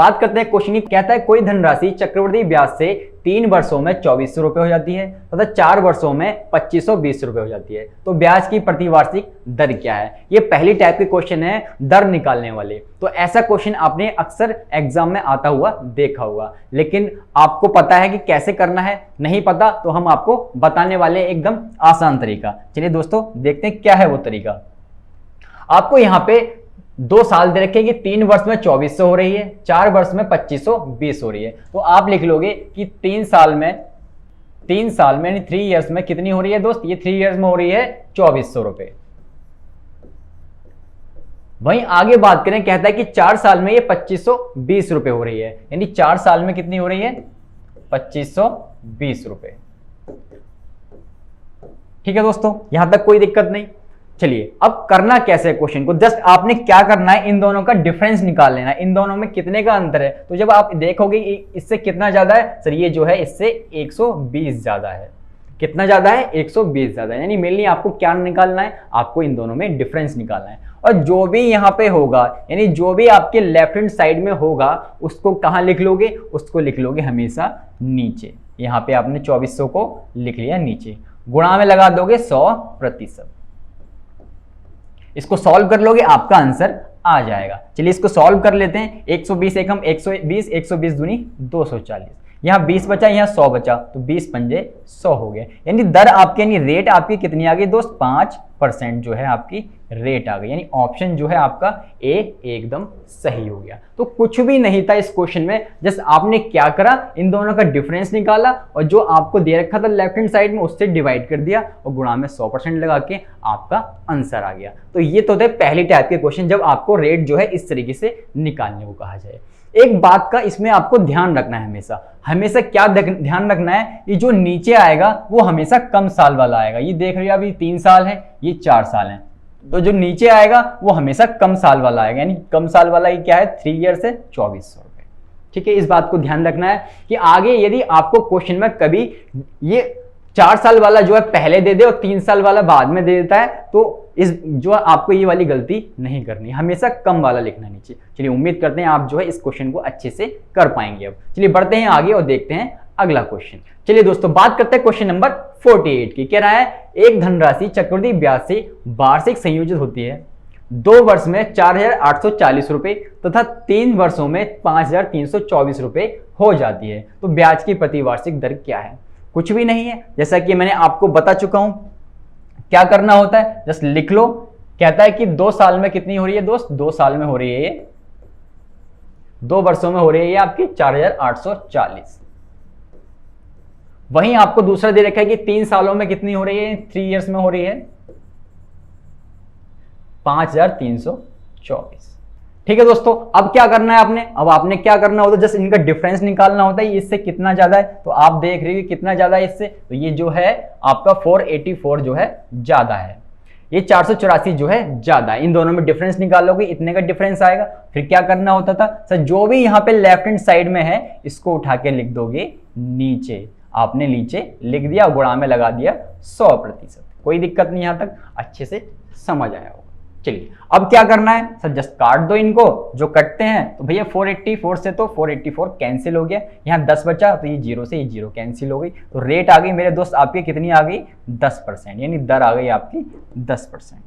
बात करते हैं क्वेश्चन की। कहता है कोई धनराशि चक्रवृद्धि ब्याज से 3 वर्षों में 2400 रुपए हो जाती है तथा 4 वर्षों में 2520 रुपए हो जाती है, तो ब्याज की प्रतिवार्षिक दर क्या है। ये पहली टाइप के क्वेश्चन है दर निकालने वाले। तो ऐसा क्वेश्चन आपने अक्सर एग्जाम में आता हुआ देखा होगा, लेकिन आपको पता है कि कैसे करना है? नहीं पता तो हम आपको बताने वाले हैं एकदम आसान तरीका। चलिए दोस्तों देखते हैं क्या है वो तरीका। आपको यहाँ पे 2 साल दे रखे कि 3 वर्ष में 2400 हो रही है, 4 वर्ष में 2520 हो रही है। तो आप लिख लोगे कि 3 साल में यानी 3 इयर्स में कितनी हो रही है दोस्त? ये 3 इयर्स में हो रही है 2400 रुपए। वहीं आगे बात करें, कहता है कि 4 साल में ये 2520 रुपए हो रही है, यानी 4 साल में कितनी हो रही है? 2520 रुपए। ठीक है दोस्तों, यहां तक कोई दिक्कत नहीं। चलिए अब करना कैसे है क्वेश्चन को। जस्ट आपने क्या करना है, इन दोनों का डिफरेंस निकाल लेना है। इन दोनों में कितने का अंतर है, तो जब आप देखोगे इससे कितना ज्यादा है, सर ये जो है इससे 120 ज्यादा है। कितना ज्यादा है? 120 ज्यादा है। यानी मेनली आपको क्या निकालना है? आपको इन दोनों में डिफरेंस निकालना है। और जो भी यहाँ पे होगा, यानी जो भी आपके लेफ्ट हैंड साइड में होगा, उसको कहाँ लिख लोगे? उसको लिख लोगे हमेशा नीचे। यहाँ पे आपने 2400 को लिख लिया नीचे, गुणा में लगा दोगे 100%। इसको सॉल्व कर लोगे, आपका आंसर आ जाएगा। चलिए इसको सॉल्व कर लेते हैं। 120 एकम 120, 120 दूनी 240, यहाँ 20 बचा, यहाँ 100 बचा, तो 20 पंजे 100 हो गए। यानी दर आपकी, यानी रेट आपकी कितनी आ गई दोस्त? 5% जो है आपकी रेट आ गई। यानी ऑप्शन जो है आपका ए एकदम सही हो गया। तो कुछ भी नहीं था इस क्वेश्चन में, जस्ट आपने क्या करा, इन दोनों का डिफरेंस निकाला और जो आपको दे रखा था लेफ्ट हैंड साइड में उससे डिवाइड कर दिया और गुणा में 100% लगा के आपका आंसर आ गया। तो ये तो थे पहली टाइप के क्वेश्चन, जब आपको रेट जो है इस तरीके से निकालने को कहा जाए। एक बात का इसमें आपको ध्यान रखना है, हमेशा क्या ध्यान रखना है, ये जो नीचे आएगा वो हमेशा कम साल वाला आएगा। ये देख रहे हो अभी 3 साल है, ये 4 साल है, तो जो नीचे आएगा वो हमेशा कम साल वाला आएगा। यानी कम साल वाला ये क्या है? 3 ईयर से 2400 रुपए। ठीक है, इस बात को ध्यान रखना है कि आगे यदि आपको क्वेश्चन में कभी ये 4 साल वाला जो है पहले दे दे और 3 साल वाला बाद में दे देता है, तो इस जो आपको ये वाली गलती नहीं करनी, हमेशा कम वाला लिखना नीचे। चलिए उम्मीद करते हैं आप जो है इस क्वेश्चन को अच्छे से कर पाएंगे। अब चलिए बढ़ते हैं आगे और देखते हैं अगला क्वेश्चन। चलिए दोस्तों बात करते हैं क्वेश्चन नंबर 48 की। कह रहा है एक धनराशि चक्रवृद्धि ब्याज से वार्षिक संयोजित होती है, 2 वर्ष में 4840 रुपए तथा 3 वर्षों में 5324 रुपए हो जाती है, तो ब्याज की प्रतिवार्षिक दर क्या है? कुछ भी नहीं है, जैसा कि मैंने आपको बता चुका हूं। क्या करना होता है? जस्ट लिख लो। कहता है कि 2 साल में कितनी हो रही है दोस्त? 2 साल में हो रही है ये, 2 वर्षों में हो रही है ये आपकी 4840। वहीं आपको दूसरा दे रखा है कि 3 सालों में कितनी हो रही है? 3 इयर्स में हो रही है 5324। ठीक है दोस्तों, अब क्या करना है आपने? अब आपने क्या करना होता है? जस्ट इनका डिफरेंस निकालना होता है। इससे कितना ज्यादा है, तो आप देख रहे हो कितना ज्यादा है इससे, तो ये जो है आपका 484 जो है ज्यादा है, ये 484 जो है ज्यादा है। इन दोनों में डिफरेंस निकालोगे, इतने का डिफरेंस आएगा। फिर क्या करना होता था सर? जो भी यहाँ पे लेफ्ट हैंड साइड में है इसको उठा के लिख दोगे नीचे। आपने नीचे लिख दिया, गुणा में लगा दिया 100%। कोई दिक्कत नहीं, यहां तक अच्छे से समझ आया होगा। चलिए अब क्या करना है सर? जस्ट काट दो इनको, जो कटते हैं तो भैया 484 से तो 484 कैंसिल हो गया, यहाँ 10 बचा, तो ये 0 से ये 0 कैंसिल हो गई, तो रेट आ गई मेरे दोस्त आपकी कितनी आ गई? 10%। यानी दर आ गई आपकी 10%।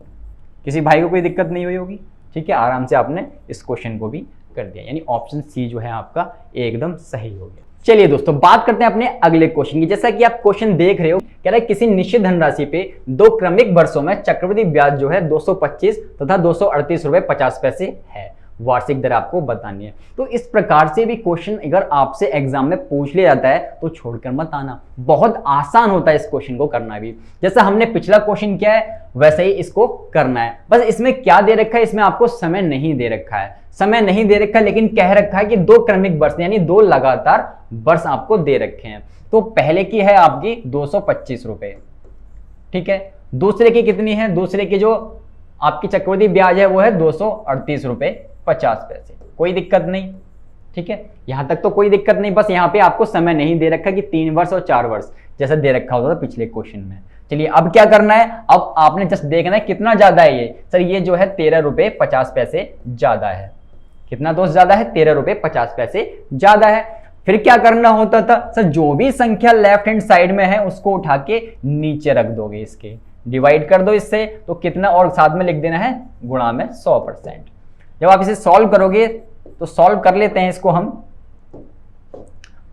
किसी भाई को कोई दिक्कत नहीं हुई होगी? ठीक है, आराम से आपने इस क्वेश्चन को भी कर दिया। यानी ऑप्शन सी जो है आपका एकदम सही हो गया। चलिए दोस्तों बात करते हैं अपने अगले क्वेश्चन की। जैसा कि आप क्वेश्चन देख रहे हो, कह रहा है किसी निश्चित धनराशि पे 2 क्रमिक वर्षों में चक्रवृद्धि ब्याज जो है 225 तथा 238 रुपए 50 पैसे है, वार्षिक दर आपको बतानी है। तो इस प्रकार से भी क्वेश्चन अगर आपसे एग्जाम में पूछ लिया जाता है तो छोड़कर मत आना, बहुत आसान होता है इस क्वेश्चन को करना भी। जैसा हमने पिछला क्वेश्चन किया है वैसे ही इसको करना है। बस इसमें क्या दे रखा है? इसमें आपको समय नहीं दे रखा है, समय नहीं दे रखा है, लेकिन कह रखा है कि 2 क्रमिक वर्ष यानी 2 लगातार वर्ष आपको दे रखे हैं। तो पहले की है आपकी 225 रुपए, ठीक है। दूसरे की कितनी है? दूसरे की जो आपकी चक्रवृद्धि ब्याज है वो है 238 रुपए 50 पैसे। कोई दिक्कत नहीं, ठीक है, यहां तक तो कोई दिक्कत नहीं। बस यहाँ पे आपको समय नहीं दे रखा कि 3 वर्ष और 4 वर्ष जैसा दे रखा होता था पिछले क्वेश्चन में। चलिए अब क्या करना है? अब आपने जस्ट देखना है कितना ज्यादा है ये। सर ये जो है 13 रुपए 50 पैसे ज्यादा है, कितना दोस्त ज्यादा है? 13 रुपए 50 पैसे ज्यादा है। फिर क्या करना होता था सर? जो भी संख्या लेफ्ट हैंड साइड में है उसको उठा के नीचे रख दोगे, इसके डिवाइड कर दो इससे, तो कितना और साथ में लिख देना है गुणा में 100%। जब आप इसे सॉल्व करोगे तो सॉल्व कर लेते हैं इसको हम,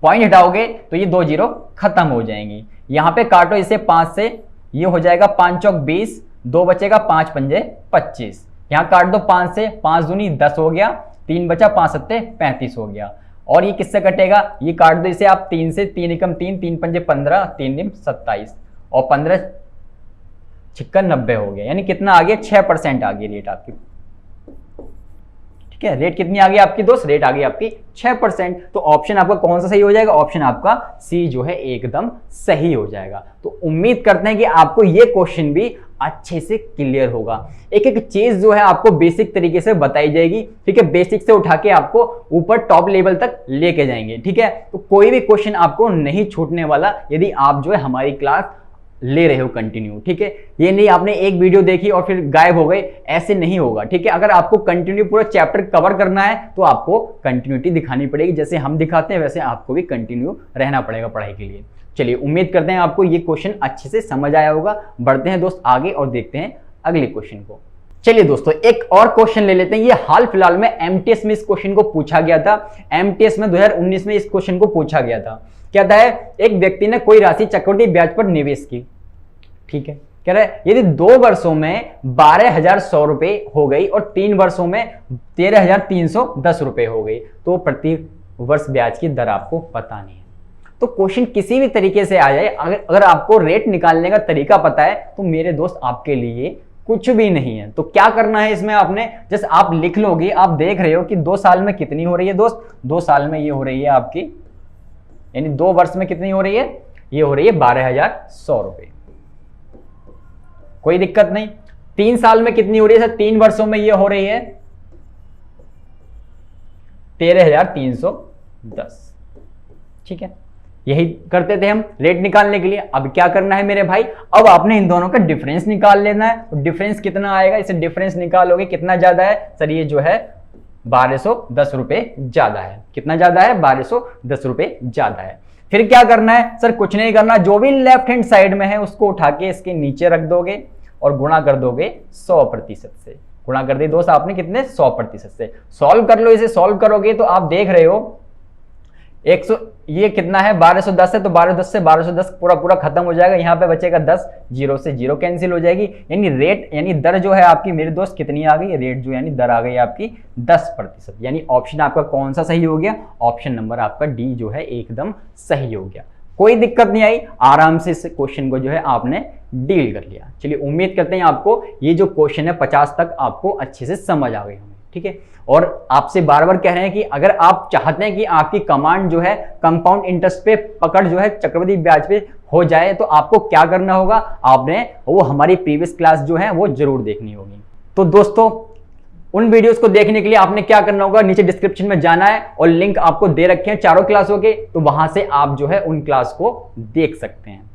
पॉइंट हटाओगे तो ये 2 जीरो खत्म हो जाएंगी। यहां पे काटो इसे 5 से, ये हो जाएगा 5 चौक 20, 2 बचेगा 5 पंजे 25। यहां काट दो 5 से, 5 दूनी 10 हो गया, 3 बचा 5 सत्ते 35 हो गया। और ये किससे कटेगा? ये काट दो इसे आप 3 से, 3 एकम 3, 3 पंजे 15, 3 निम 27 और 15 छिक्का 90 हो गया। यानी कितना आ गया? 6% आ गई रेट आपकी। ठीक है, रेट कितनी आ गई आपकी दोस्त? रेट आ गई आपकी 6%। तो ऑप्शन आपका कौन सा सही हो जाएगा? ऑप्शन आपका सी जो है एकदम सही हो जाएगा। तो उम्मीद करते हैं कि आपको ये क्वेश्चन भी अच्छे से क्लियर होगा। एक एक चीज जो है आपको बेसिक तरीके से बताई जाएगी। ठीक है, बेसिक से उठा के आपको ऊपर टॉप लेवल तक लेके जाएंगे। ठीक है, तो कोई भी क्वेश्चन आपको नहीं छूटने वाला यदि आप जो है हमारी क्लास ले रहे हो कंटिन्यू। ठीक है, ये नहीं आपने एक वीडियो देखी और फिर गायब हो गए, ऐसे नहीं होगा। ठीक है, अगर आपको कंटिन्यू पूरा चैप्टर कवर करना है तो आपको कंटिन्यूटी दिखानी पड़ेगी। जैसे हम दिखाते हैं वैसे आपको भी कंटिन्यू रहना पड़ेगा पढ़ाई के लिए। चलिए, उम्मीद करते हैं आपको ये क्वेश्चन अच्छे से समझ आया होगा। बढ़ते हैं दोस्त आगे और देखते हैं अगले क्वेश्चन को। चलिए दोस्तों, एक और क्वेश्चन ले लेते हैं। ये हाल फिलहाल में एमटीएस में इस क्वेश्चन को पूछा गया था। एमटीएस में 2019 में इस क्वेश्चन को पूछा गया था। क्या था? एक व्यक्ति ने कोई राशि चक्रवृद्धि ब्याज पर निवेश की। ठीक है, कह रहा है यदि 2 वर्षों में 12,100 रुपए हो गई और 3 वर्षों में 13,310 रुपए हो गई, तो प्रति वर्ष ब्याज की दर आपको बतानी है। तो क्वेश्चन किसी भी तरीके से आ जाए, अगर आपको रेट निकालने का तरीका पता है तो मेरे दोस्त आपके लिए कुछ भी नहीं है। तो क्या करना है इसमें? आपने जैसे आप लिख लोगे, आप देख रहे हो कि 2 साल में कितनी हो रही है दोस्त? 2 साल में ये हो रही है आपकी, यानी 2 वर्ष में कितनी हो रही है? ये हो रही है 12,100 रुपए। कोई दिक्कत नहीं। 3 साल में कितनी हो रही है सर? 3 वर्षों में ये हो रही है 13,310। ठीक है, यही करते थे हम रेट निकालने के लिए। अब क्या करना है मेरे भाई? अब आपने इन दोनों का डिफरेंस निकाल लेना है। तो डिफरेंस कितना आएगा? इसे डिफरेंस निकालोगे, कितना ज्यादा है सर? ये जो है 1210 रुपए ज्यादा है। कितना ज्यादा है? 1210 रुपए ज्यादा है। फिर क्या करना है सर? कुछ नहीं करना, जो भी लेफ्ट हैंड साइड में है उसको उठा के इसके नीचे रख दोगे और गुणा कर दोगे 100% से। गुणा कर दिए दोस्त आपने कितने? 100% से। सॉल्व कर लो, इसे सॉल्व करोगे तो आप देख रहे हो 100, ये कितना है? 1210 है, तो 1210 से 1210 पूरा खत्म हो जाएगा। यहाँ पे बचेगा 10, 0 से 0 कैंसिल हो जाएगी। यानी रेट यानी दर जो है आपकी मेरे दोस्त कितनी आ गई? रेट जो यानी दर आ गई आपकी 10%। यानी ऑप्शन आपका कौन सा सही हो गया? ऑप्शन नंबर आपका डी जो है एकदम सही हो गया। कोई दिक्कत नहीं आई, आराम से इस क्वेश्चन को जो है आपने डील कर लिया। चलिए, उम्मीद करते हैं आपको ये जो क्वेश्चन है 50 तक आपको अच्छे से समझ आ गए होंगे। ठीक है, और आपसे बार बार कह रहे हैं कि अगर आप चाहते हैं कि आपकी कमांड जो है कंपाउंड इंटरेस्ट पे पकड़ जो है चक्रवृद्धि ब्याज पे हो जाए, तो आपको क्या करना होगा? आपने वो हमारी प्रीवियस क्लास जो है वो जरूर देखनी होगी। तो दोस्तों, उन वीडियोस को देखने के लिए आपने क्या करना होगा? नीचे डिस्क्रिप्शन में जाना है और लिंक आपको दे रखे हैं चारों क्लासों के, तो वहां से आप जो है उन क्लास को देख सकते हैं।